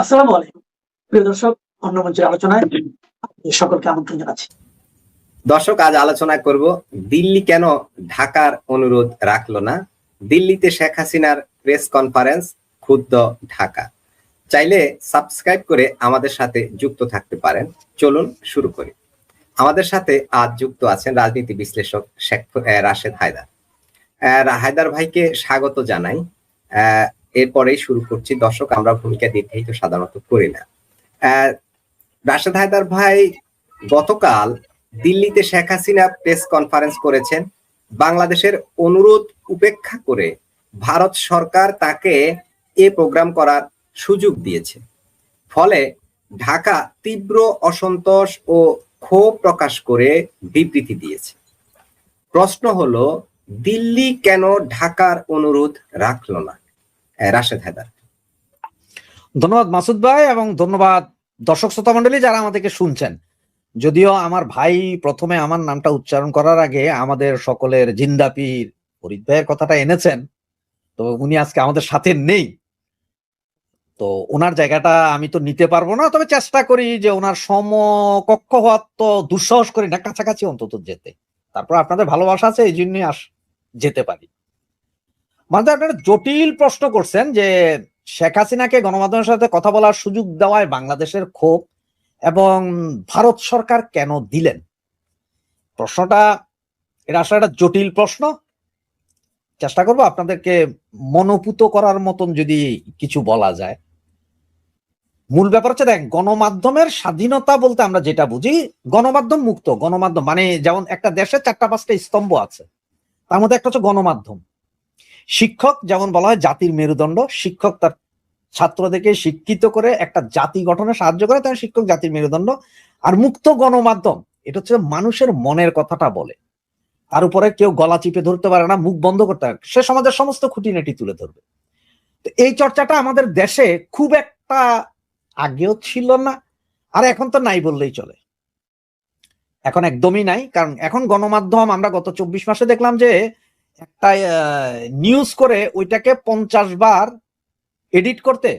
আসসালামু আলাইকুম। প্রিয় দর্শক, অন্য মঞ্চের আলোচনায় আপনাদের সকলকে আমন্ত্রণ জানাচ্ছি। দর্শক, আজ আলোচনা করব দিল্লি কেন ঢাকার অনুরোধ রাখলো না। দিল্লিতে শেখ হাসিনার প্রেস কনফারেন্স, ক্ষুব্ধ ঢাকা। চাইলে সাবস্ক্রাইব করে আমাদের সাথে যুক্ত থাকতে পারেন। চলুন শুরু করি। আমাদের সাথে আজ যুক্ত আছেন রাজনীতি বিশ্লেষক শেখ রাশেদ হায়দার। হায়দার ভাইকে স্বাগত জানাই। এরপরেই শুরু করছি। দর্শক, আমরা ভূমিকা দীর্ঘায়িত সাধারণত করি না। রাশেদ হায়দার ভাই, গতকাল দিল্লিতে শেখ হাসিনা প্রেস কনফারেন্স করেছেন। বাংলাদেশের অনুরোধ উপেক্ষা করে ভারত সরকার তাকে এ প্রোগ্রাম করার সুযোগ দিয়েছে। ফলে ঢাকা তীব্র অসন্তোষ ও ক্ষোভ প্রকাশ করে বিবৃতি দিয়েছে। প্রশ্ন হলো, দিল্লি কেন ঢাকার অনুরোধ রাখলো না? রাশেদ হায়দার। ধন্যবাদ মাসুদ ভাই, এবং ধন্যবাদ দর্শক শ্রোতা মন্ডলী যারা আমাদেরকে শুনছেন। যদিও আমার ভাই প্রথমে আমার নামটা উচ্চারণ করার আগে আমাদের সকলের জিন্দা পীর ফরিদ ভাইয়ের কথাটা এনেছেন, তো উনি আজকে আমাদের সাথে নেই, তো ওনার জায়গাটা আমি তো নিতে পারবো না। তবে চেষ্টা করি যে ওনার সমকক্ষ হওয়ার তো দুঃসাহস করি না, কাছাকাছি অন্তত যেতে। তারপর আপনাদের ভালোবাসা আছে, এই জন্যই যেতে পারি। মানে আপনারা জটিল প্রশ্ন করছেন যে শেখ হাসিনাকে গণমাধ্যমের সাথে কথা বলার সুযোগ দেওয়ায় বাংলাদেশের ক্ষোভ এবং ভারত সরকার কেন দিলেন। প্রশ্নটা এটা আসলে একটা জটিল প্রশ্ন। চেষ্টা করবো আপনাদেরকে মনোপুত করার মতন যদি কিছু বলা যায়। মূল ব্যাপার হচ্ছে, দেখ, গণমাধ্যমের স্বাধীনতা বলতে আমরা যেটা বুঝি, গণমাধ্যম মুক্ত। গণমাধ্যম মানে যেমন একটা দেশে 4-5টা স্তম্ভ আছে, তার মধ্যে একটা হচ্ছে গণমাধ্যম। শিক্ষক যেমন বলা হয় জাতির মেরুদণ্ড, শিক্ষক তার ছাত্রদেরকে শিক্ষিত করে একটা জাতি গঠনে সাহায্য করে, তাই শিক্ষক জাতির মেরুদণ্ড। আর মুক্ত গণমাধ্যম এটা হচ্ছে মানুষের মনের কথাটা বলে, তার উপরে কেউ গলা চিপে ধরতে পারে না, মুখ বন্ধ করতে পারে, সে সমাজের সমস্ত খুঁটিনাটি তুলে ধরবে। তো এই চর্চাটা আমাদের দেশে খুব একটা আগেও ছিল না, আর এখন তো নাই বললেই চলে। এখন একদমই নাই, কারণ এখন গণমাধ্যম আমরা গত 24 মাসে দেখলাম যে একটা নিউজ করে ওইটাকে 50 বার এডিট করতে,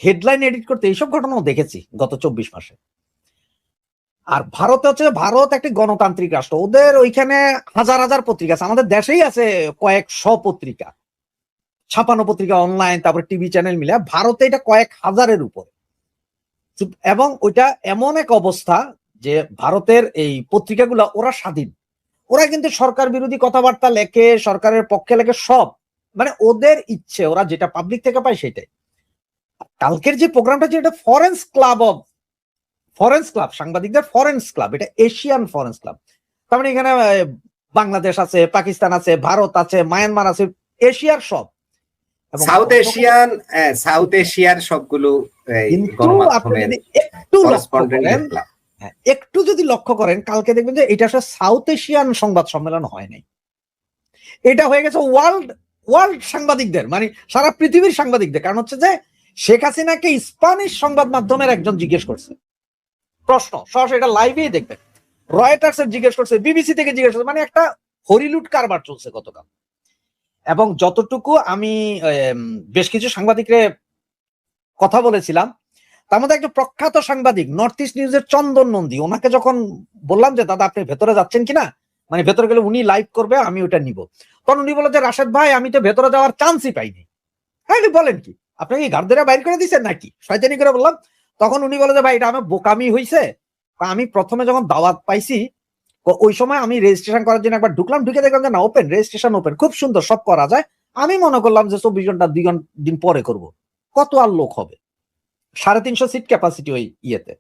হেডলাইন এডিট করতে, এইসব ঘটনাও দেখেছি গত 24 মাসে। আর ভারতে হচ্ছে, ভারত একটি গণতান্ত্রিক রাষ্ট্র, ওদের ওইখানে হাজার হাজার পত্রিকা আছে। আমাদের দেশেই আছে কয়েকশো পত্রিকা, ছাপানো পত্রিকা, অনলাইন, তারপর টিভি চ্যানেল মিলে। ভারতে এটা কয়েক হাজারের উপরে। এবং ওইটা এমন এক অবস্থা যে ভারতের এই পত্রিকাগুলো ওরা স্বাধীন, ওরা কিন্তু সরকার বিরোধী কথাবার্তা লেখে, সরকারের পক্ষে লেখে, সব মানে ওদের ইচ্ছে, ওরা যেটা পাবলিক থেকে পায় সেটাই। কালকের যে প্রোগ্রামটা, যেটা ফরেন্স ক্লাব, সাংবাদিকদের ফরেন্স ক্লাব, এটা এশিয়ান ফরেন্স ক্লাব। তার মানে এখানে বাংলাদেশ আছে, পাকিস্তান আছে, ভারত আছে, মায়ানমার আছে, এশিয়ার সব, সাউথ এশিয়ার সবগুলো। কিন্তু আপনি যদি একটু যদি লক্ষ্য করেন, কালকে দেখবেন যে এটা আসলে সাউথ এশিয়ান সংবাদ সম্মেলন হয় নাই, এটা হয়ে গেছে ওয়ার্ল্ড সাংবাদিকদের, মানে সারা পৃথিবীর সাংবাদিকদের। কারণ হচ্ছে যে শেখ হাসিনাকে স্প্যানিশ সংবাদ মাধ্যমের একজন জিজ্ঞেস করছে প্রশ্ন, সরাসরি এটা লাইভেই দেখবেন, রয়টার্স এর জিজ্ঞেস করছে, বিবিসি থেকে জিজ্ঞেস করছে, মানে একটা হরিলুট কারবার চলছে গতকাল। এবং যতটুকু আমি বেশ কিছু সাংবাদিকরে কথা বলেছিলাম, তার মধ্যে একটা প্রখ্যাত সাংবাদিক, নর্থ ইস্ট নিউজের চন্দন নন্দী, ওনাকে যখন বললাম যে দাদা আপনি ভেতরে যাচ্ছেন কিনা, মানে ভেতরে গেলে উনি লাইভ করবে, আমি ওটা নিব, তখন উনি বলে যে রাশেদ ভাই আমি তো ভেতরে যাওয়ার চান্সই পাইনি। হ্যাঁ, বলেন কি, আপনাকে ঘাট ধরে বাইর করে দিচ্ছেন নাকি, শয়তানি করে বললাম। তখন উনি বলে যে ভাই এটা আমার বোকামি হয়েছে, আমি প্রথমে যখন দাওয়াত পাইছি ওই সময় আমি রেজিস্ট্রেশন করার জন্য একবার ঢুকলাম, ঢুকে দেখলাম যে না, ওপেন রেজিস্ট্রেশন, ওপেন, খুব সুন্দর, সব করা যায়। আমি মনে করলাম যে 24 ঘন্টা 2 দিন পরে করব, কত আর লোক হবে, 350 সিট ক্যাপাসিটি ওই ইয়েতে।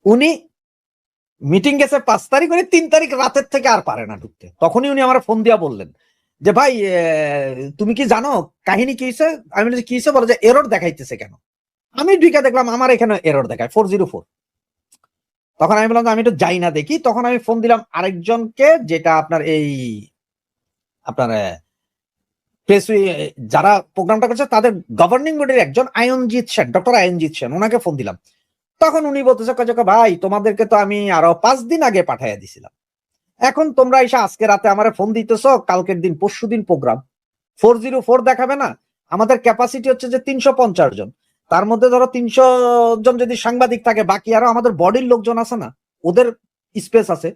উনি মিটিং গেছে 5 তারিখ, করে 3 তারিখ রাতের থেকে আর পারে না ঢুকতে। তখনই উনি আমার ফোন দিয়া বললেন যে ভাই তুমি কি জানো কাহিনী কি হয়েছে? আমি বলছি কি হয়েছে? বলে যে এরর দেখাইতেছে কেন। আমি ঢুকে দেখলাম আমার এখানে এরর দেখায় 404। তখন আমি বললাম আমি একটু যাই না দেখি। তখন আমি ফোন দিলাম আরেকজনকে, যেটা আপনার এই আপনার যারা প্রোগ্রামটা করছে তাদের গভর্নিং বডির একজন, আয়নজিৎ সেন, ডক্টর আয়নজিৎ সেন, ওনাকে ফোন দিলাম। তখন উনি বলতেছে ভাই তোমাদেরকে তো আমি আরো 5 দিন আগে পাঠাইয়া দিছিলাম, এখন তোমরা এসে আজকে রাতে আমার ফোন দিতেছো, কালকের দিন পরশু দিন প্রোগ্রাম, 404 দেখাবে না? আমাদের ক্যাপাসিটি হচ্ছে যে 350 জন, তার মধ্যে ধরো 300 জন যদি সাংবাদিক থাকে, বাকি আরো আমাদের বডির লোকজন আছে না, ওদের স্পেস আছে,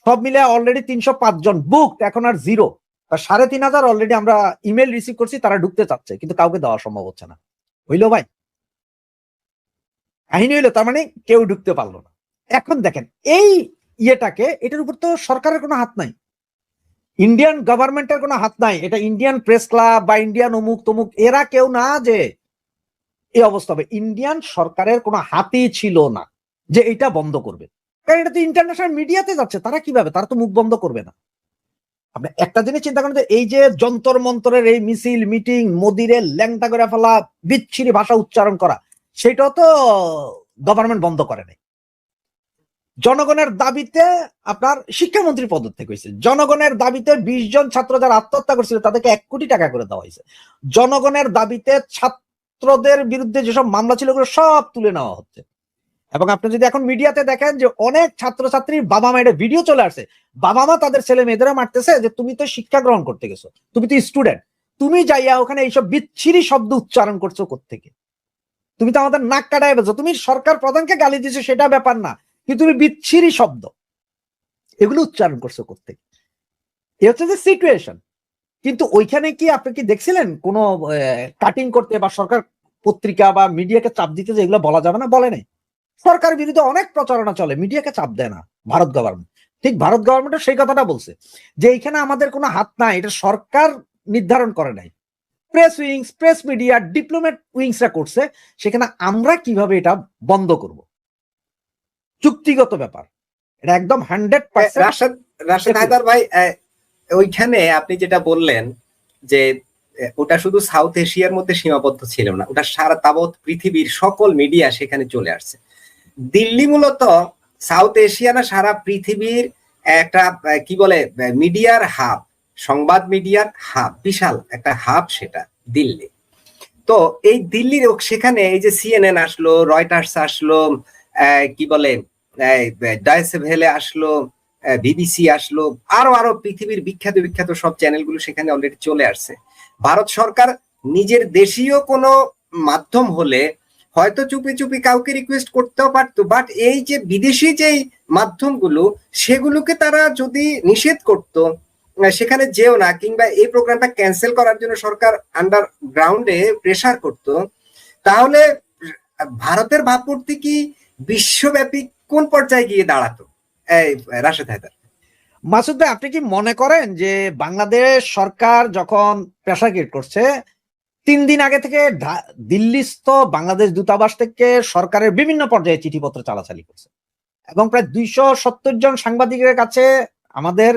সব মিলে অলরেডি 305 জন বুকড, এখন আর জিরো। 3500 অলরেডি আমরা ইমেল রিসিভ করছি, তারা ঢুকতে চাচ্ছে, কিন্তু কাউকে দেওয়া সম্ভব হচ্ছে না। হইলো ভাই, কাহিনী হইলো, তার মানে কেউ ঢুকতে পারলো না। এখন দেখেন এই ইয়েটাকে, এটার উপর তো সরকারের কোনো হাত নাই, ইন্ডিয়ান গভর্নমেন্টের কোনো হাত নাই, এটা ইন্ডিয়ান প্রেস ক্লাব বা ইন্ডিয়ান অমুক তমুক এরা কেউ না যে এই অবস্থা হবে। ইন্ডিয়ান সরকারের কোনো হাতই ছিল না যে এটা বন্ধ করবে, কারণ এটা তো ইন্টারন্যাশনাল মিডিয়াতে যাচ্ছে, তারা কিভাবে, তারা তো মুখ বন্ধ করবে না। আপনি একটা জিনিস চিন্তা করেন, যে এই যে যন্তর মন্তরের এই মিছিল মিটিং, মোদিরে ল্যাংটা করে ফেলা, বিচ্ছিরি ভাষা উচ্চারণ করা, সেটাও তো গভর্নমেন্ট বন্ধ করে নাই। জনগণের দাবিতে আপনার শিক্ষামন্ত্রী পদত্যাগ হয়েছে, জনগণের দাবিতে 20 জন ছাত্র যারা আত্মহত্যা করছিল তাদেরকে 1 কোটি টাকা করে দেওয়া হয়েছে, জনগণের দাবিতে ছাত্রদের বিরুদ্ধে যেসব মামলা ছিল ওগুলো সব তুলে নেওয়া হচ্ছে। এবং আপনি যদি এখন মিডিয়াতে দেখেন যে অনেক ছাত্রছাত্রীর বাবা মায়ের ভিডিও চলে আসছে, বাবা মা তাদের ছেলে মেয়েদেরা মারতেছে যে তুমি তো শিক্ষা গ্রহণ করতে গেছো, তুমি তো স্টুডেন্ট, তুমি যাইয়া ওখানে এইসব বিচ্ছিরি শব্দ উচ্চারণ করছো কোত্থেকে, তুমি তো আমাদের নাক কাটায় বেছো, তুমি সরকার প্রধানকে গালি দিছো সেটা ব্যাপার না, কিন্তু তুমি বিচ্ছিরি শব্দ এগুলো উচ্চারণ করছো কোত্থেকে, এ হচ্ছে যে সিচুয়েশন। কিন্তু ওইখানে কি আপনি কি দেখছিলেন কোন কাটিং করতে বা সরকার পত্রিকা বা মিডিয়াকে চাপ দিতে যে এগুলো বলা যাবে না? বলে নাই। সরকার বিরুদ্ধে অনেক প্রচারণা চলে, মিডিয়াকে চাপ দেয় না ভারত গভর্নমেন্ট। ঠিক ভারত গভর্নমেন্ট সেই কথাটা বলছে যে এইখানে আমাদের কোনো হাত নাই, এটা সরকার নির্ধারণ করে নাই, press wings, press media, diplomat উইংসরা করছে, সেখানে আমরা কিভাবে এটা বন্ধ করব, চুক্তিগত ব্যাপার, এটা একদম 100%। রাশেদ হায়দার ভাই, ওইখানে আপনি যেটা বললেন যে ওটা শুধু সাউথ এশিয়ার মধ্যে সীমাবদ্ধ ছিল না, ওটা সারা তাবৎ পৃথিবীর সকল মিডিয়া সেখানে চলে আসছে। দিল্লি মূলত সাউথ এশিয়া না সারা পৃথিবীর একটা কি বলে মিডিয়ার হাব, সংবাদ মিডিয়ার হাব, বিশাল একটা হাব সেটা দিল্লি। তো এই দিল্লির সেখানে এই যে সিএনএন আসলো, রয়টার্স আসলো, কি বলে ডয়েচে ভেলে আসলো, বিবিসি আসলো, আরো পৃথিবীর বিখ্যাত বিখ্যাত সব চ্যানেলগুলো সেখানে অলরেডি চলে আসছে। ভারত সরকার নিজের দেশীয় কোনো মাধ্যম হলে হয়তো চুপি চুপি কাউকে রিকোয়েস্ট করতেও পারতো, বাট এই যে বিদেশি যেই মাধ্যমগুলো সেগুলোকে তারা যদি নিষেধ করতো, সেখানে যেও না, কিংবা এই প্রোগ্রামটা ক্যান্সেল করার জন্য সরকার আন্ডারগ্রাউন্ডে প্রেসার করত, তাহলে ভারতের ভাবমূর্তি কি বিশ্বব্যাপী কোন পর্যায়ে গিয়ে দাঁড়াতো? রাশেদ হায়দার। মাসুদ ভাই, আপনি কি মনে করেন যে বাংলাদেশ সরকার যখন প্রেসার ক্রিয়েট করছে, 3 দিন আগে থেকে দিল্লিস্থ বাংলাদেশ দূতাবাস থেকে সরকারের বিভিন্ন পর্যায়ে চিঠিপত্র চালাচালি করছে এবং প্রায় 270 জন সাংবাদিকের কাছে আমাদের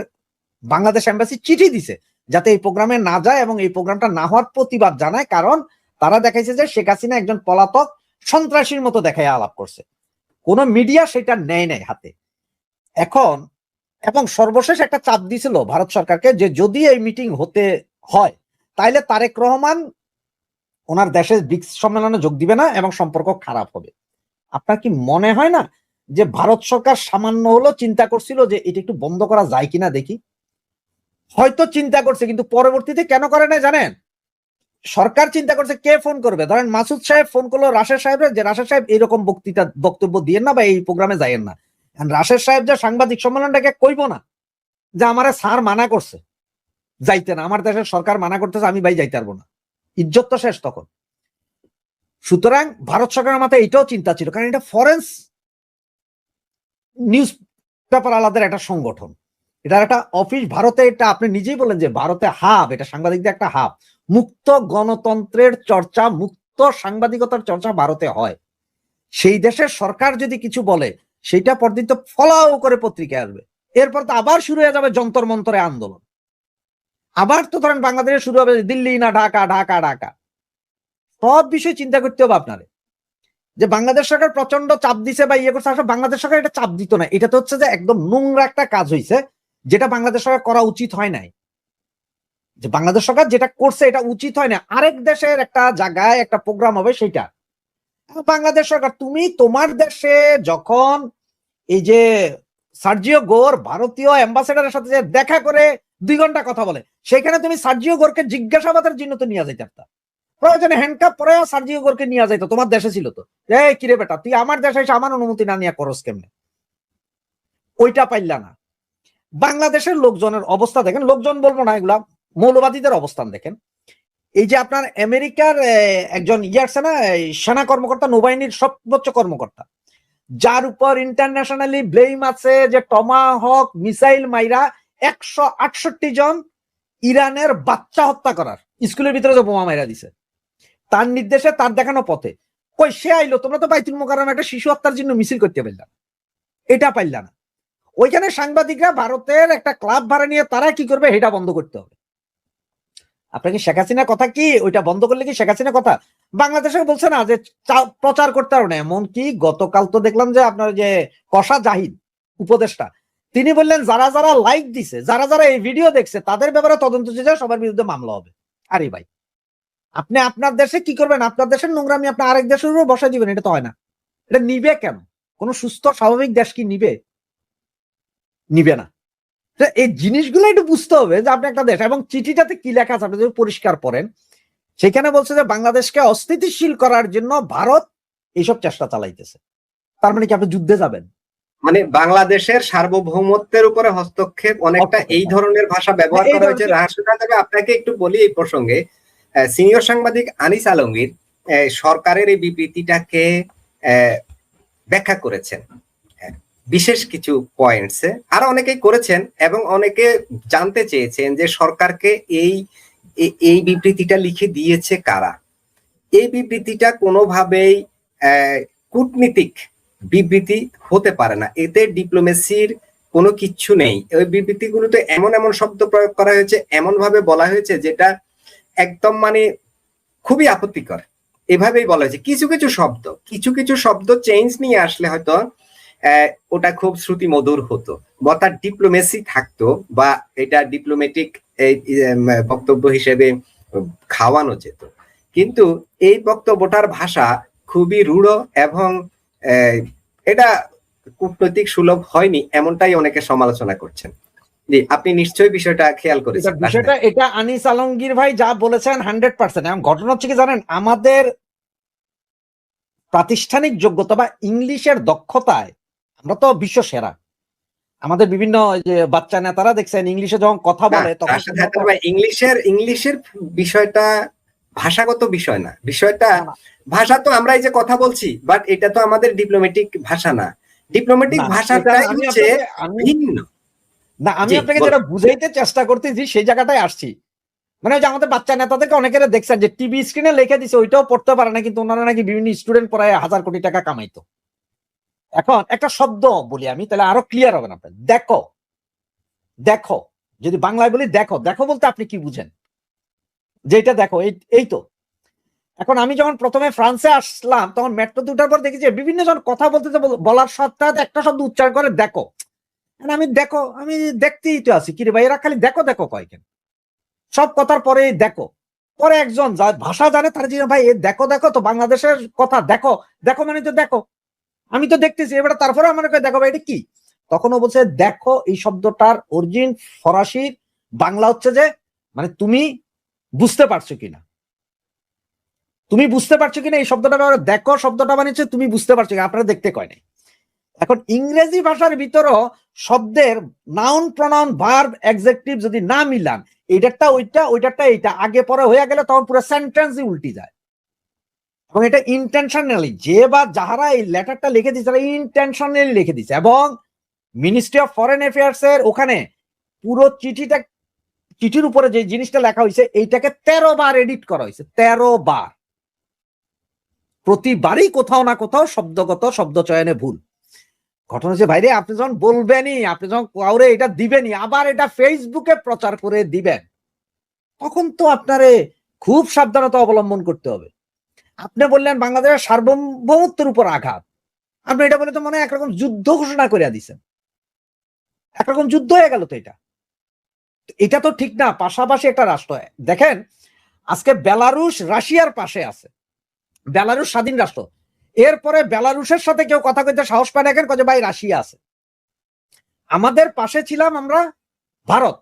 বাংলাদেশ এম্বাসি চিঠি দিছে যাতে এই প্রোগ্রামে না যায় এবং এই প্রোগ্রামটা না হওয়ার প্রতিবাদ জানায়, কারণ তারা দেখাইছে যে শেখ হাসিনা একজন পলাতক সন্ত্রাসীর মতো দেখায় আলাপ করছে, কোন মিডিয়া সেটা নেয় নাই হাতে। এখন এবং সর্বশেষ একটা চাপ দিছিল ভারত সরকারকে যে যদি এই মিটিং হতে হয় তাইলে তারেক রহমান ওনার দেশের ব্রিক্স সম্মেলনে যোগ দিবে না এবং সম্পর্ক খারাপ হবে। আপনার কি মনে হয় না যে ভারত সরকার সামান্য হলো চিন্তা করছিল যে এটা একটু বন্ধ করা যায় কিনা দেখি? হয়তো চিন্তা করছে, কিন্তু পরবর্তীতে কেন করে না জানেন? সরকার চিন্তা করছে কে ফোন করবে, ধরেন মাসুদ সাহেব ফোন করলো রাশেদ সাহেবের যে রাশেদ সাহেব এরকম বক্তব্য দিয়েন না বা এই প্রোগ্রামে যাইয়েন না। রাশেদ সাহেব যে সাংবাদিক সম্মেলনটাকে কইব না যে আমারে স্যার মানা করছে যাইতে না, আমার দেশের সরকার মানা করতেছে, আমি ভাই যাইতে পারবো না, ইজ্জত তো শেষ তখন। সুতরাং ভারত সরকারের মাথায় এটাও চিন্তা ছিল, কারণ এটা ফরেন্স নিউজ পেপার আলাদার একটা সংগঠন, এটার একটা অফিস ভারতে, এটা আপনি নিজেই বলেন যে ভারতে হাব, এটা সাংবাদিকদের একটা হাব, মুক্ত গণতন্ত্রের চর্চা, মুক্ত সাংবাদিকতার চর্চা ভারতে হয়। সেই দেশের সরকার যদি কিছু বলে সেটা পরদিন তো ফলাও করে পত্রিকায় আসবে, এরপর তো আবার শুরু হয়ে যাবে যন্তর মন্তরে আন্দোলন, আবার তো ধরেন বাংলাদেশে শুরু হবে দিল্লি না ঢাকা, ঢাকা ঢাকা। সব বিষয় চিন্তা করতে হবে আপনারে, যে বাংলাদেশ সরকার প্রচন্ড চাপ দিছে বা ইয়ে করছে, আসলে বাংলাদেশ সরকার এটা চাপ দিত না, এটা তো হচ্ছে যে একদম নোংরা একটা কাজ হয়েছে যেটা বাংলাদেশ সরকার করা উচিত হয় নাই। যে বাংলাদেশ সরকার যেটা করছে এটা উচিত হয় না, আরেক দেশের একটা জায়গায় একটা প্রোগ্রাম হবে সেটা। বাংলাদেশ সরকার, তুমি তোমার দেশে যখন এই যে সার্জিও গোর ভারতীয় অ্যাম্বাসেডারের সাথে দেখা করে 2 ঘন্টা কথা বলে, সেখানে তুমি সার্জিও গোরকে জিজ্ঞাসাবাদের জন্য তো নিয়ে যাইতে পারতা, প্রয়োজনে হ্যান্ডকাপ পরে সার্জিও গোরকে নিয়ে যাইতো, তোমার দেশে ছিল তো, এই কিরে বেটা তুই আমার দেশে এসে আমার অনুমতি না নিয়ে করস কেমনে, ওইটা পাইলা না। বাংলাদেশের লোকজনের অবস্থা দেখেন, লোকজন বলবো না, এগুলা মৌলবাদীদের অবস্থান দেখেন। এই যে আপনার আমেরিকার একজন আছে না, সেনা কর্মকর্তা, নৌবাহিনীর সর্বোচ্চ কর্মকর্তা, যার উপর ইন্টারন্যাশনালি ব্লেম আছে যে টমাহক মিসাইল মাইরা 168 জন ইরানের বাচ্চা হত্যা করার, স্কুলের ভিতরে যে বোমা মাইরা দিছে, তার নির্দেশে, তার দেখানো পথে, কই সে আইলো? তোমরা তো বাইতুল মোকাররমে একটা শিশু হত্যার জন্য মিছিল করতে পারলাম, এটা পাইলা না। ওইখানে সাংবাদিকরা ভারতের একটা ক্লাব ভাড়া নিয়ে তারা কি করবে, এটা বন্ধ করতে হবে। আপনাকে শেখ হাসিনার কথা কি ওইটা বন্ধ করলে কি শেখ হাসিনার কথা বাংলাদেশে বলছে না যে প্রচার করতে পারবে না? এমনকি গতকাল তো দেখলাম যে আপনার যে কষা জাহিদ উপদেষ্টা, তিনি বললেন যারা যারা লাইক দিছে, যারা যারা এই ভিডিও দেখছে তাদের ব্যাপারে তদন্ত চেয়ে সবার বিরুদ্ধে মামলা হবে। আরে ভাই, আপনি আপনার দেশে কি করবেন? আপনার দেশের নোংরামি আপনি আরেক দেশের উপর বসাই দিবেন, এটা তো হয় না। এটা নিবে কেন? কোন সুস্থ স্বাভাবিক দেশ কি নিবে? নিবে না। এই জিনিসগুলো একটু বুঝতে হবে যে আপনি একটা দেশ, এবং চিঠিটাতে কি লেখা আছে আপনি যদি পরিষ্কার পড়েন, সেখানে বলছে যে বাংলাদেশকে অস্থিতিশীল করার জন্য ভারত এইসব চেষ্টা চালাইতেছে। তার মানে কি আপনি যুদ্ধে যাবেন? মানে বাংলাদেশের সার্বভৌমত্বের উপরে হস্তক্ষেপ, অনেকটা এই ধরনের ভাষা ব্যবহার করা হয়েছে। তবে আপনাকে একটু বলি এই প্রসঙ্গে, সিনিয়র সাংবাদিক আনিস আলমগীর সরকারের এই বিবৃতিটাকে ব্যাখ্যা করেছেন বিশেষ কিছু পয়েন্টসে, আরো অনেকেই করেছেন, এবং অনেকে জানতে চেয়েছেন যে সরকারকে এই বিবৃতিটা লিখে দিয়েছে কারা। এই বিবৃতিটা কোনোভাবেই কূটনীতিক বিবৃতি হতে পারে না, এতে ডিপ্লোমেসির কোনো কিচ্ছু নেই। ওই বিবৃতিগুলোতে এমন এমন শব্দ প্রয়োগ করা হয়েছে, এমন ভাবে বলা হয়েছে যেটা একদম মানে খুবই আপত্তিকর। এভাবেই বলা হয়েছে। কিছু কিছু শব্দ চেঞ্জ নিয়ে আসলে হয়তো ওটা খুব শ্রুতি মধুর হতো বা তার ডিপ্লোমেসি থাকতো, বা এটা ডিপ্লোমেটিক বক্তব্য হিসেবে খাওয়ানো যেত। কিন্তু এই বক্তব্যটার ভাষা খুবই রূঢ় এবং এটা কূটনৈতিক সুলভ হয়নি, এমনটাই অনেকে সমালোচনা করছেন। জি, আপনি নিশ্চয়ই বিষয়টা খেয়াল করেছেন। বিষয়টা এটা আনিস আলমগীর ভাই যা বলেছেন 100%। এবং ঘটনা হচ্ছে কি জানেন, আমাদের প্রাতিষ্ঠানিক যোগ্যতা বা ইংলিশের দক্ষতায় আমরা তো বিশ্ব সেরা। আমাদের বিভিন্ন যে বাচ্চা নেতারা দেখছেন ইংলিশে যখন কথা বলে তখন ইংলিশের বিষয়টা ভাষাগত বিষয় না, বিষয়টা ভাষা তো আমরা এই যে কথা বলছি, বাট এটা তো আমাদের ডিপ্লোম্যাটিক ভাষা না। ডিপ্লোম্যাটিক ভাষাটাই হচ্ছে ভিন্ন। না, আমি আপনাকে যেটা বুঝাইতে চেষ্টা করতেছি সেই জায়গাটাই আসছি। মানে যে আমাদের বাচ্চা নেতাদেরকে অনেকেরা দেখছেন যে টিভি স্ক্রিনে লিখে দিছে, ওইটাও পড়তে পারে না, কিন্তু ওনারা নাকি বিভিন্ন স্টুডেন্ট পড়ায় 1000 কোটি টাকা কামাইতো। এখন একটা শব্দ বলি আমি, তাহলে আরো ক্লিয়ার হবে না। দেখো, দেখো, যদি বাংলায় বলি দেখো, দেখো বলতে আপনি কি বুঝেন? যে এটা দেখো, এই তো। এখন আমি যখন প্রথমে ফ্রান্সে আসলাম তখন মেট্রোতে উঠার পর দেখি যে বিভিন্ন জন কথা বলতে বলার সাথে একটা শব্দ উচ্চারণ করে দেখো। আমি দেখো, আমি দেখতেই তো আছি, কিরে ভাই এরা খালি দেখো দেখো কয় কেন? সব কথার পরে দেখো, পরে একজন ভাষা জানে তার যে ভাই দেখো দেখো তো বাংলাদেশের কথা, দেখো দেখো মানে তো দেখো, আমি তো দেখতেছি। এবার তারপরে আমার দেখো ভাই এটা কি? তখনও বলছে দেখো এই শব্দটার অরিজিন ফরাসির বাংলা হচ্ছে যে মানে তুমি বুঝতে পারছো কিনা, তুমি বুঝতে পারছো কিনা এই শব্দটা। দেখো শব্দটা মানে হচ্ছে তুমি বুঝতে পারছো কিনা, আপনারা দেখতে কয় নাই। এখন ইংরেজি ভাষার ভিতরও শব্দের নাউন প্রনাউন ভার্ব অ্যাডজেক্টিভ যদি না মিলান, এইটারটা ওইটা, ওইটারটা এইটা আগে পরে হয়ে গেলে তখন পুরো সেন্টেন্সই উল্টি যায়। এবং এটা ইন্টেনশনালি, যে বা যাহারা এই লেটারটা লিখে দিচ্ছে তারা ইন্টেনশনালি লিখে দিচ্ছে। এবং মিনিস্ট্রি অফ ফরেন অ্যাফেয়ার্স এর ওখানে পুরো চিঠির উপরে যে জিনিসটা লেখা হয়েছে এইটাকে 13 বার এডিট করা হয়েছে, 13 বার। প্রতিবারই কোথাও না কোথাও শব্দগত শব্দ চয়নে ভুল। ঘটনা হচ্ছে ভাইরে, আপনি যখন বলবেনই, আপনি যখন কাউরে এটা দিবেনই, আবার এটা ফেসবুকে প্রচার করে দিবেন, তখন তো আপনারে খুব সাবধানতা অবলম্বন করতে হবে। আপনি বললেন বাংলাদেশের সার্বভৌমত্বের উপর আঘাত, আপনি এটা বলে তো মনে হয় একরকম যুদ্ধ ঘোষণা করে দিচ্ছেন, একরকম যুদ্ধ হয়ে গেল। তো এটা তো ঠিক না। পাশাপাশি একটা রাষ্ট্র দেখেন, আজকে বেলারুশ রাশিয়ার পাশে আছে, বেলারুশ স্বাধীন রাষ্ট্র। এরপরে বেলারুশের সাথে কেউ কথা কইতে সাহস পায় না কেন? কয়ে ভাই রাশিয়া আছে। আমাদের পাশে ছিলাম আমরা ভারত,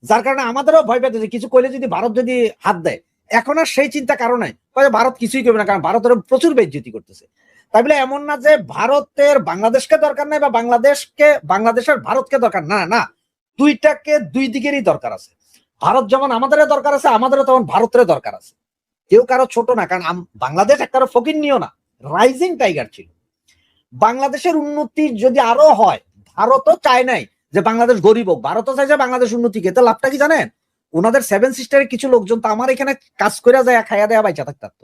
যার কারণে আমাদেরও ভয় পেতে কিছু কইলে যদি ভারত যদি হাত দেয়, এখন আর সেই চিন্তা কারো নাই, ভারত কিছুই করবে না, কারণ ভারতের প্রচুর বেইজ্জতি করতেছে। তাই বলে এমন না যে ভারতের বাংলাদেশকে দরকার নাই বা বাংলাদেশের ভারতকে দরকার না, না, দুইটাকে দুই দিকেরই দরকার আছে। ভারত যেমন আমাদের দরকার আছে, আমাদেরও তেমন ভারতের দরকার আছে। কেউ কারো ছোট না, কারণ বাংলাদেশ একটা ফকির নিও না, রাইজিং টাইগার ছিল। বাংলাদেশের উন্নতি যদি আরো হয়, ভারতও চায় নাই যে বাংলাদেশ গরিব হোক, ভারতও চাইছে বাংলাদেশ উন্নতিকে। তো লাভটা কি জানেন? ওনাদের 7 সিস্টারের কিছু লোকজন তো আমার এখানে কাজ করে যায়, খাইয়া দেয়া বাইচা থাকতো।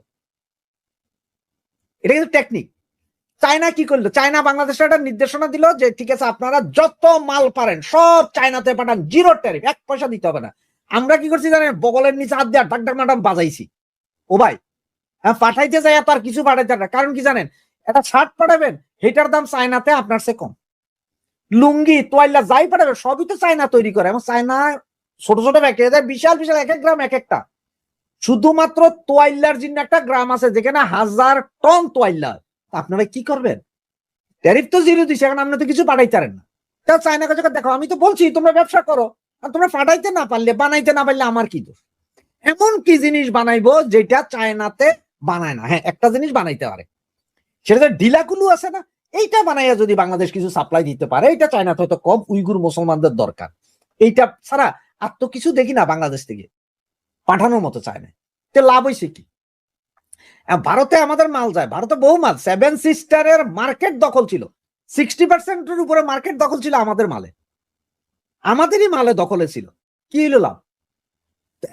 এটা কিন্তু টেকনিক। চায়না কি করলো? চায়না বাংলাদেশে একটা নির্দেশনা দিল যে ঠিক আছে, আপনারা যত মাল পারেন সব চায়নাতে পাঠান, 0 ট্যারিফ, 1 পয়সা দিতে হবে না। আমরা কি করছি জানেন? বগলের নিচে হাত দিয়ে ডাক ম্যাডাম বাজাইছি। ও ভাই, পাঠাইতে যায় তার কিছু পাঠাইতে না। কারণ কি জানেন? একটা শার্ট পাঠাবেন, হেটার দাম চায়নাতে আপনার চেয়ে কম। লুঙ্গি, তোয়াইলা যাই পাঠাবে সবই তো চায়না তৈরি করে, এবং চায়না ছোট ছোট ফ্যাক্টরি, বিশাল বিশাল, এক এক গ্রাম এক একটা। শুধুমাত্র তোয়াইলার জন্য একটা গ্রাম আছে যেখানে 1000 টন তোয়াইলা। আপনারা কি করবেন? ট্যারিফ তো 0 দিচ্ছে, এখন আপনি তো কিছু পাঠাইতারেন না। তা চায়না কাছে দেখো, আমি তো বলছি তোমরা ব্যবসা করো, আর তোমরা পাঠাইতে না পারলে, বানাইতে না পারলে আমার কি দোষ? এমন কি জিনিস বানাইবো যেটা চায়নাতে বানায় না? হ্যাঁ, একটা জিনিস বানাইতে পারে, সেটা ঢিলাকুলু আছে না, এইটা বানাইয়া যদি বাংলাদেশ কিছু সাপ্লাই দিতে পারে, এটা চায়নাতে হয়তো কম, উইগুর মুসলমানদের দরকার। এইটা ছাড়া আর তো কিছু দেখি না বাংলাদেশ থেকে পাঠানোর মতো চায় না। তো লাভ হয়েছে কি? ভারতে আমাদের মাল যায়, ভারতে বহু মাল। 7 সিস্টারের মার্কেট দখল ছিল, 60% উপরে মার্কেট দখল ছিল আমাদের মালে, আমাদেরই মালে দখলে ছিল। কি হলো লাভ?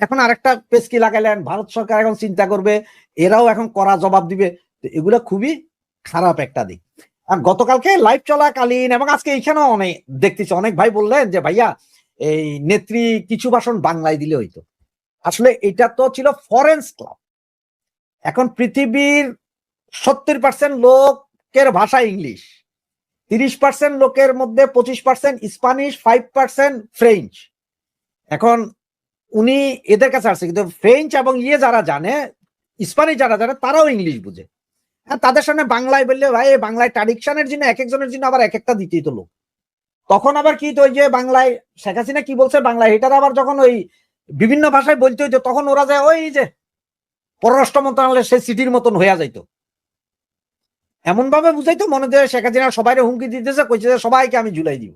এখন আরেকটা পেস্কি লাগাইলেন, ভারত সরকার এখন চিন্তা করবে, এরাও এখন কড়া জবাব দিবে। এগুলো খুবই খারাপ একটা দিক। আর গতকালকে লাইভ চলাকালীন এবং আজকে এইখানেও অনেক দেখতেছি, অনেক ভাই বললেন যে ভাইয়া এই নেত্রী কিছু ভাষণ বাংলায় দিলে হইতো। আসলে এটা তো ছিল ফরেন্স ক্লাব। এখন পৃথিবীর 70% লোকের ভাষা ইংলিশ, 30% লোকের মধ্যে 25% স্প্যানিশ, 5% ফ্রেঞ্চ। এখন উনি এদের কাছে আসছে, কিন্তু ফ্রেঞ্চ এবং যারা জানে, স্প্যানিশ যারা জানে, তারাও ইংলিশ বুঝে। হ্যাঁ, তাদের সামনে বাংলায় বললে ভাই বাংলায় ট্রাডিকশনের জন্য এক একজনের জন্য আবার এক একটা দিতেই তো লোক। তখন আবার কি, তো ওই যে বাংলায় শেখ হাসিনা কি বলছে বাংলায়, এটার আবার যখন ওই বিভিন্ন ভাষায় বলতে হইতো, তখন ওরা যায় ওই যে পররাষ্ট্র মন্ত্রণালয়ের সেই সিটির মতন হইয়া যাইতো, এমন ভাবে বুঝাইতো মনে হয় শেখ হাসিনা সবাই হুমকি দিতেছে, কইছে যে সবাইকে আমি ঝুলাই দিব।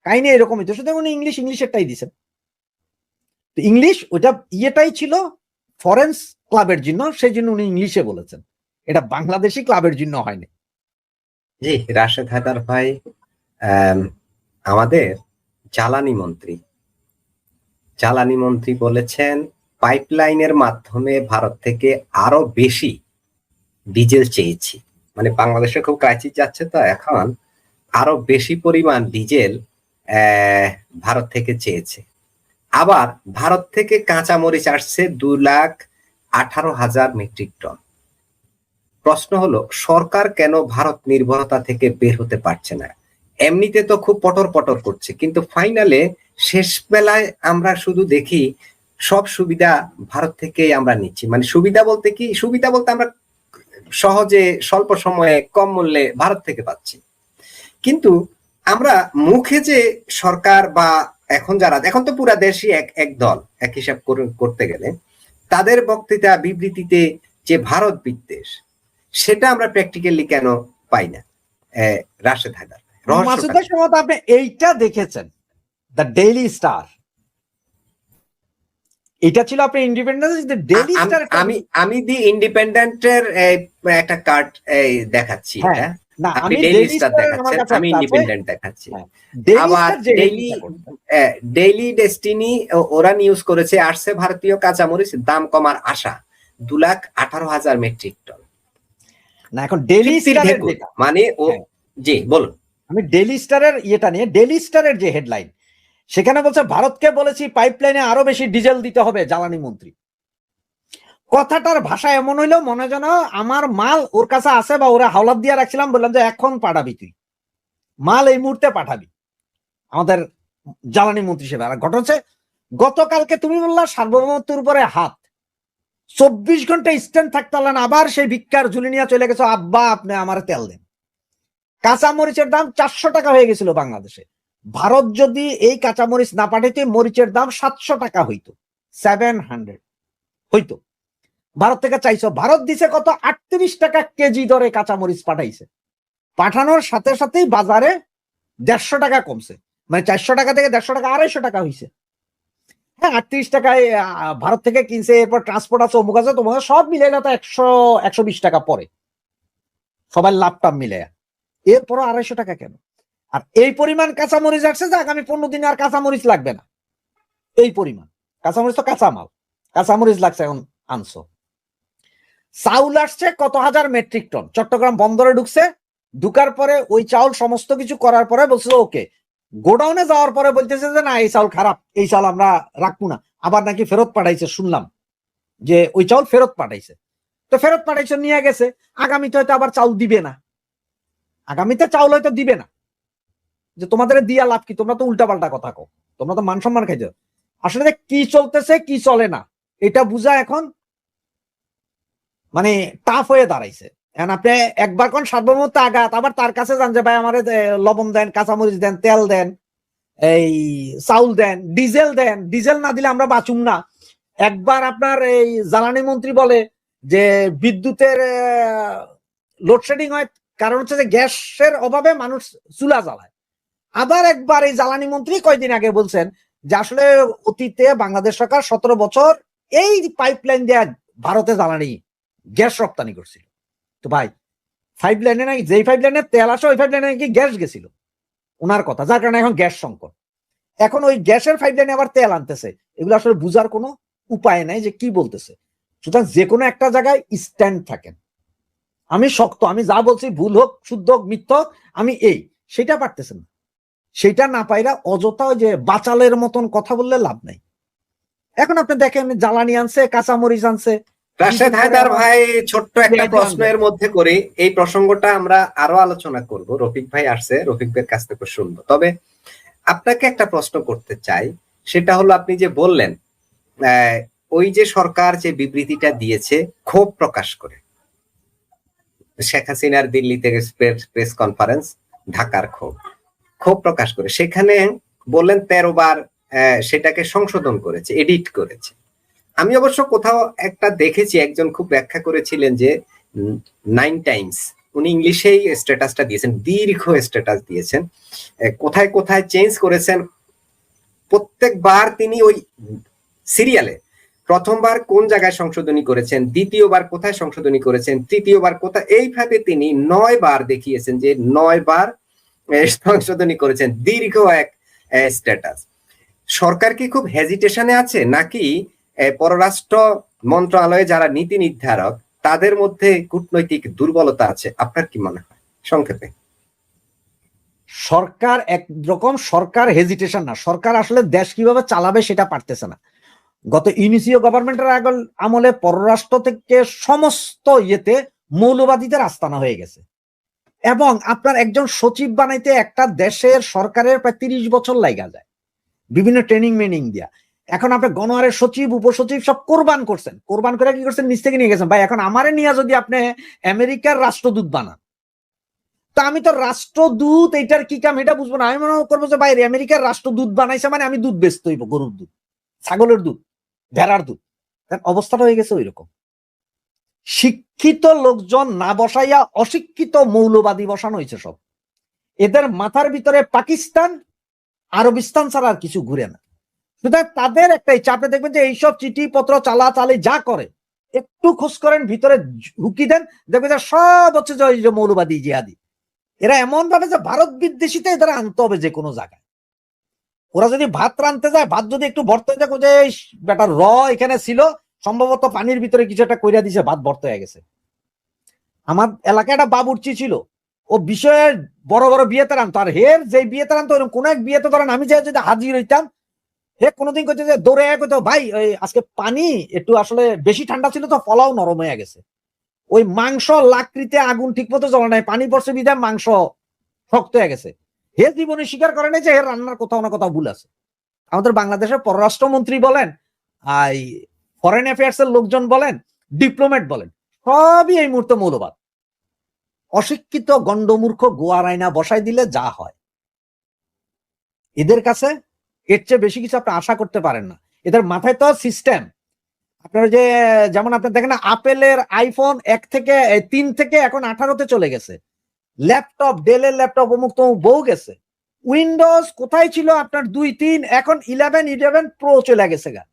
কাহিনী এরকম হইতো। শুধু উনি ইংলিশটাই দিছেন। ইংলিশ ওইটা ইয়েটাই ছিল ফরেন্স ক্লাবের জন্য, সেই জন্য উনি ইংলিশে বলেছেন, এটা বাংলাদেশি ক্লাবের জন্য হয়নি। জি, রাশেদ হায়দার ভাই, আমাদের জ্বালানি মন্ত্রী বলেছেন পাইপলাইনের মাধ্যমে ভারত থেকে আরো বেশি ডিজেল চেয়েছি। মানে বাংলাদেশে খুব ক্রাইসিস যাচ্ছে, তো এখন আরো বেশি পরিমাণ ডিজেল ভারত থেকে চেয়েছে। আবার ভারত থেকে কাঁচা মরিচ আসছে 2,18,000 মেট্রিক টন। প্রশ্ন হলো, সরকার কেন ভারত নির্ভরতা থেকে বের হতে পারছে না? এমনিতে তো খুব পটর পটর করছে, কিন্তু ফাইনালে শেষ বেলায় আমরা শুধু দেখি সব সুবিধা ভারত থেকে আমরা নিচ্ছি। মানে সুবিধা বলতে কি, সুবিধা বলতে আমরা সহজে স্বল্প সময়ে কম মূল্যে ভারত থেকে পাচ্ছি, কিন্তু আমরা মুখে যে সরকার বা এখন তো পুরা দেশই এক দল, এক হিসাব করতে গেলে তাদের বক্তৃতা বিবৃতিতে যে ভারত বিদ্বেষ, সেটা আমরা প্র্যাকটিক্যালি কেন পাই না? রাশেদ হায়দার, আপনি এইটা দেখেছেন দ্য ডেইলি স্টার, এটা ছিল আপনি ইন্ডিপেন্ডেন্স, ডেইলি স্টার। আমি দি ইন্ডিপেন্ডেন্টের একটা কার্ড দেখাচ্ছি, হ্যাঁ, না আমি ডেইলি স্টার দেখাচ্ছি, আমি ইন্ডিপেন্ডেন্ট দেখাচ্ছি। আবার ডেইলি ডেস্টিনি ওরা নিউজ করেছে, আসছে ভারতীয় কাঁচামরিচ দাম কমার আশা 2,18,000 মেট্রিক টন। না, এখন ডেইলি স্টারের মানে ও, জি বলুন। আমি ডেইলি স্টারের ইয়েটা নিয়ে, ডেইলি স্টারের যে হেডলাইন, সেখানে বলছে ভারতকে বলেছি পাইপলাইনে আরো বেশি ডিজেল দিতে হবে জ্বালানি মন্ত্রী। কথাটার ভাষা এমন হইলো মনে যেন আমার মাল ওর কাছে আছে, বা ওরা হাওলাত দিয়ে রাখছিলাম, বললাম যে এখন পাঠাবি, তুই মাল এই মুহূর্তে পাঠাবি আমাদের জ্বালানি মন্ত্রী হিসেবে। আর ঘটনা হচ্ছে, গতকালকে তুমি বললা সার্বভৌমত্বের উপরে হাত, 24 ঘন্টা স্ট্যান্ড থাকতে পারলেন, আবার সেই ভিক্ষার ঝুলি নিয়ে চলে গেছো, আব্বা আপনি আমার তেল দেন। কাঁচা মরিচের দাম 400 টাকা হয়ে গেছিল বাংলাদেশে। ভারত যদি এই কাঁচামরিচ না পাঠাইতে, মরিচের দাম 700 টাকা হইতো, 700 হইতো। ভারত থেকে চাইছো, ভারত দিছে কত 38 টাকা কেজি দরে কাঁচামরিচ পাঠাইছে। পাঠানোর সাথে সাথেই বাজারে 150 টাকা কমছে, মানে 400 টাকা থেকে 150 টাকা 250 টাকা হয়েছে। হ্যাঁ, 38 টাকায় ভারত থেকে কিনছে, এরপর ট্রান্সপোর্ট আছে, অমুক আছে, তোমাকে সব মিলে না তো 100-120 টাকা পরে, সবাই লাভটাপ মিলে। এরপরও 250 টাকা কেন? আর এই পরিমাণ কাঁচামরিচ আসছে যে আগামী 15 দিনে আর কাঁচামরিচ লাগবে না। এই পরিমাণ কাঁচামরিচ তো কাঁচামাল, কাঁচামরিচ লাগছে এখন আনছো। চাউল আসছে কত হাজার মেট্রিক টন, চট্টগ্রাম বন্দরে ঢুকছে, ঢুকার পরে ওই চাউল সমস্ত কিছু করার পরে বলছে ওকে, গোডাউনে যাওয়ার পরে বলতেছে যে না এই চাউল খারাপ, এই চাউল আমরা রাখবো না, আবার নাকি ফেরত পাঠাইছে, শুনলাম যে ওই চাউল ফেরত পাঠাইছে। তো ফেরত পাঠাইছে, নিয়ে গেছে, আগামীতে হয়তো আবার চাউল দিবে না, আগামীতে চাউল হয়তো দিবে না। যে তোমাদের দিয়া লাভ কি, তোমরা তো উল্টাপাল্টা কথা কও, তোমরা তো মান সম্মান খাইছো। আসলে কি চলতেছে কি চলে না এটা বুঝা এখন মানে টাফ হয়ে দাঁড়াইছে। এখন আপনি একবার কোন সার্বভৌমত্ব আঘাত, আবার তার কাছে যান যে ভাই আমার লবণ দেন, কাঁচামরিচ দেন, তেল দেন, এই চাউল দেন, ডিজেল দেন, ডিজেল না দিলে আমরা বাঁচুম না। একবার আপনার এই জ্বালানি মন্ত্রী বলে যে বিদ্যুতের লোডশেডিং হয়, কারণ হচ্ছে যে গ্যাসের অভাবে মানুষ চুলা জ্বালায়। আবার একবার এই জ্বালানি মন্ত্রী কয়েকদিন আগে বলছেন যে আসলে অতীতে বাংলাদেশ সরকার 17 বছর এই পাইপলাইন দিয়ে ভারতে জ্বালানি গ্যাস রপ্তানি করছিল। তো ভাই পাইপ লাইনে নাকি, যেই পাইপ লাইনে তেল আসে ওই পাইপ লাইনে নাকি গ্যাস গেছিল, ওনার কথা, যার কারণে এখন গ্যাস সংকট। এখন ওই গ্যাসের পাইপ লাইনে আবার তেল আনতেছে, এগুলো আসলে বুঝার কোনো উপায় নাই যে কি বলতেছে। সুতরাং যে কোনো একটা জায়গায় স্ট্যান্ড থাকেন, আমি শক্ত, আমি যা বলছি ভুল হোক, শুদ্ধ হোক, মিথ্য হোক, আমি এই, সেটা পারতেছেন না। সেটা না পাইরা অযথা যে বাচালের মতন কথা বললে লাভ নাই। এখন আপনি দেখেন জ্বালানি আনছে, কাঁচামরিচ আনছে। রাশেদ হায়দার ভাই, ছোট্ট একটা প্রশ্নের মধ্যে করে এই প্রসঙ্গটা আমরা আরো আলোচনা করব। রফিক ভাই আসছে, রফিক ভাইয়ের কাছ থেকে শুনবো। তবে আপনাকে একটা প্রশ্ন করতে চাই, সেটা হলো আপনি যে বললেন ওই যে সরকার যে বিবৃতিটা দিয়েছে ক্ষোভ প্রকাশ করে, শেখ হাসিনার দিল্লি থেকে প্রেস কনফারেন্স, ঢাকার ক্ষোভ প্রকাশ করে, সেখানে বললেন 13 বার সেটাকে সংশোধন করেছে, এডিট করেছে। আমি অবশ্য কোথাও একটা দেখেছি, একজন খুব ব্যাখ্যা করেছিলেন যে 9 টাইমস, উনি ইংলিশেই স্ট্যাটাসটা দিয়েছেন, দীর্ঘ স্ট্যাটাস দিয়েছেন, কোথায় কোথায় চেঞ্জ করেছেন প্রত্যেকবার তিনি ওই সিরিয়ালে প্রথমবার কোন জায়গায় সংশোধনী করেছেন, দ্বিতীয়বার কোথায় সংশোধনী করেছেন, তৃতীয়বার কোথায়, এইভাবে তিনি 9 বার দেখিয়েছেন যে 9 বার সংশোধনী করেছেন, দীর্ঘ এক স্ট্যাটাস। সরকার কি খুব হেজিটেশনে আছে, নাকি পররাষ্ট্র মন্ত্রণালয়ে যারা নীতি নির্ধারক তাদের মধ্যে কূটনৈতিক দুর্বলতা আছে? আপনার কি মনে হয় সংক্ষেপে? সরকার একরকম, সরকার হেজিটেশন না, সরকার আসলে দেশ কিভাবে চালাবে সেটা পারতেছে না। গত ইউনিসিও গভর্নমেন্টের আমলে পররাষ্ট্র থেকে সমস্ত ইয়েতে মৌলবাদীদের আস্তানা হয়ে গেছে, এবং আপনার একজন সচিব বানাইতে একটা দেশের সরকারের প্রায় 30 বছর লাগা যায়, বিভিন্ন ট্রেনিং মেনিং দিয়া। এখন আপনি গণহারের সচিব, উপসচিব সব কোরবান করছেন, কোরবান করে কি করছেন, নিচ থেকে নিয়ে গেছেন। ভাই এখন আমারে নিয়ে যদি আপনি আমেরিকার রাষ্ট্রদূত বানান, তা আমি তো রাষ্ট্রদূত, এটার কি কাম এটা বুঝবো না। আমি মনে করবো যে বাইরে আমেরিকার রাষ্ট্রদূত বানাইছে মানে আমি দুধ বেচতে হইব, গরুর দুধ, ছাগলের দুধ, ভেড়ার দুধ। অবস্থাটা হয়ে গেছে ওইরকম। শিক্ষিত লোকজন না বসাইয়া অশিক্ষিত মৌলবাদী বসানো হয়েছে সব। এদের মাথার ভিতরে পাকিস্তান, আরবিস্তান ছাড়া আর কিছু ঘুরে না। সুতরাং তাদের একটাই চাপে, দেখবেন যে এইসব চিঠি পত্র চালাচালি যা করে, একটু খোঁজ করেন, ভিতরে হুকি দেন, দেখবেন যে সব হচ্ছে যে মৌলবাদী জিহাদি। এরা এমন ভাবে যে ভারত বিদ্বেষীতে এদের আনতে হবে যে কোনো জায়গায়। ওরা যদি ভাত রানতে যায়, ভাত যদি একটু ভর্ত হয়ে যায়, যে বেটা র এখানে ছিল, সম্ভবত পানির ভিতরে কিছু একটা কইরা দিছে, ভাত ভর্ত হয়ে গেছে। আমার এলাকায় একটা বাবুর্চি ছিল, ও বিষয়ের বড় বড় বিয়েতে রানতো, আর হের যে বিয়েতে রানতো ওরকম কোন এক বিয়েতে ধরেন আমি যদি হাজির হইতাম, হে কোনোদিন কইতে যে দৌড়ে কইতো ভাই আজকে পানি একটু আসলে বেশি ঠান্ডা ছিল তো পোলাও নরম হয়ে গেছে, ওই মাংস লাকড়িতে আগুন ঠিক মতো জ্বলে নাই, পানি পড়ছে বিধায় মাংস শক্ত হয়ে গেছে। হে জীবনে স্বীকার করে নাই যে হে রান্নার কোথাও না কোথাও ভুল আছে। আমাদের বাংলাদেশের পররাষ্ট্রমন্ত্রী বলেন, ফরেন অ্যাফেয়ার্স এর লোকজন বলেন, ডিপ্লোমেট বলেন, সবই এই মুহূর্তে মৌলবাদ। অশিক্ষিত গন্ডমূর্খ গোয়ার আয়না বসাই দিলে যা হয়, এদের কাছে এর চেয়ে বেশি কিছু আপনি আশা করতে পারেন না। এদের মাথায় তো সিস্টেম, আপনার যে যেমন আপনার দেখেন না, আপেলের আইফোন 3 থেকে এখন 18-তে চলে গেছে, ল্যাপটপ ডেলের ল্যাপটপ অমুক তমুক বউ গেছে। উইন্ডোজ কোথায় ছিল আপনার 2-3, এখন 11 প্রো চলে গেছে গা।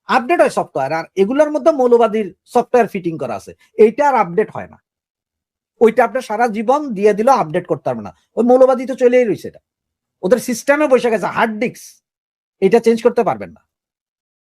আপডেট হয় সফটওয়্যার, আর এগুলোর মধ্যে মৌলবাদীর সফটওয়্যার ফিটিং করা আছে, এইটা আর আপডেট হয় না। ওইটা আপনার সারা জীবন দিয়ে দিল, আপডেট করতে পারবে না, ওই মৌলবাদী তো চলেই রয়েছে। এটা ওদের সিস্টেমে বসে গেছে, হার্ড ডিস্ক, এটা চেঞ্জ করতে পারবেন না।